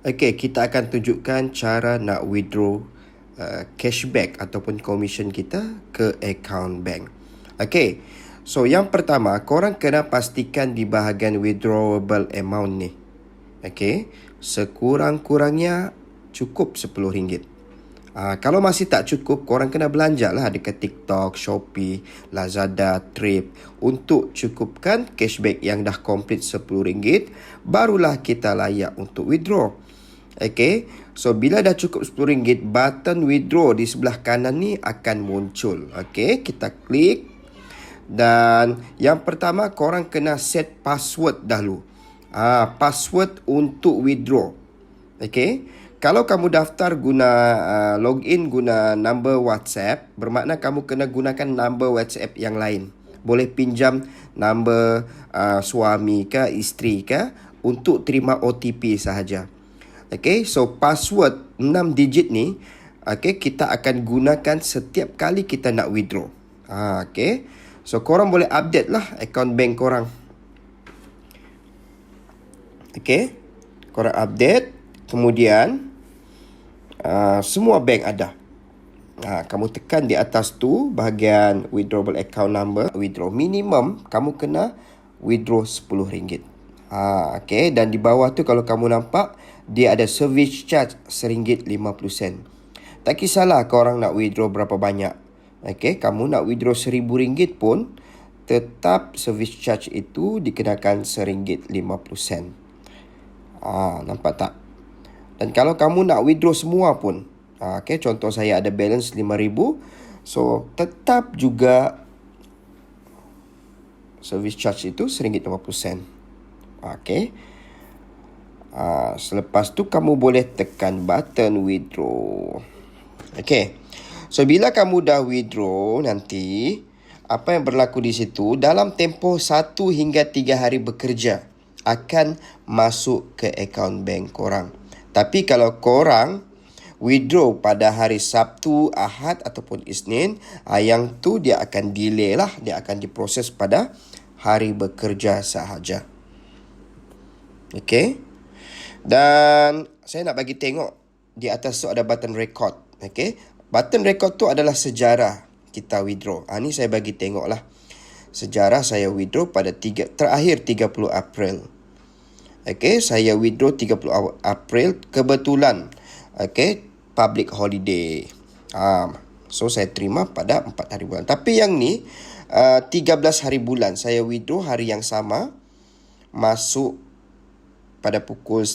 Okey, kita akan tunjukkan cara nak withdraw cashback ataupun commission kita ke account bank. Okey, so yang pertama, korang kena pastikan di bahagian withdrawable amount ni. Okey, sekurang-kurangnya cukup RM10. Kalau masih tak cukup, korang kena belanja lah dekat TikTok, Shopee, Lazada, Trip untuk cukupkan cashback yang dah complete RM10, barulah kita layak untuk withdraw. Okay, so bila dah cukup RM10, button withdraw di sebelah kanan ni akan muncul. Okay, kita klik. Dan yang pertama, korang kena set password dahulu. Password untuk withdraw. Okay, kalau kamu daftar guna login guna number WhatsApp, bermakna kamu kena gunakan number WhatsApp yang lain. Boleh pinjam number suami ke, isteri ke untuk terima OTP sahaja. Okay, so password 6 digit ni, okay, kita akan gunakan setiap kali kita nak withdraw. Okay, so korang boleh update lah account bank korang. Okay, korang update, kemudian semua bank ada. Kamu tekan di atas tu bahagian withdrawable account number, withdraw minimum kamu kena withdraw RM10. Okay, dan di bawah tu kalau kamu nampak dia ada service charge RM1.50. Tak kisahlah korang nak withdraw berapa banyak. Okay, kamu nak withdraw RM1.000 pun tetap service charge itu dikenakan RM1.50. Nampak tak? Dan kalau kamu nak withdraw semua pun, okay, contoh saya ada balance RM5,000, so tetap juga service charge itu RM1.50. Okay. Selepas tu kamu boleh tekan button withdraw. Okay, so bila kamu dah withdraw nanti, apa yang berlaku di situ, dalam tempoh 1 hingga 3 hari bekerja akan masuk ke akaun bank korang. Tapi kalau korang withdraw pada hari Sabtu, Ahad ataupun Isnin, yang tu dia akan delay lah. Dia akan diproses pada hari bekerja sahaja. Okay. Dan saya nak bagi tengok di atas tu ada button record. Okay. Button record tu adalah sejarah kita withdraw. Ni saya bagi tengok lah. Sejarah saya withdraw pada terakhir 30 April. Okay, saya withdraw 30 April. Kebetulan, okay, public holiday. So, saya terima pada 4 hari bulan. Tapi yang ni, 13 hari bulan. Saya withdraw hari yang sama. Masuk pada pukul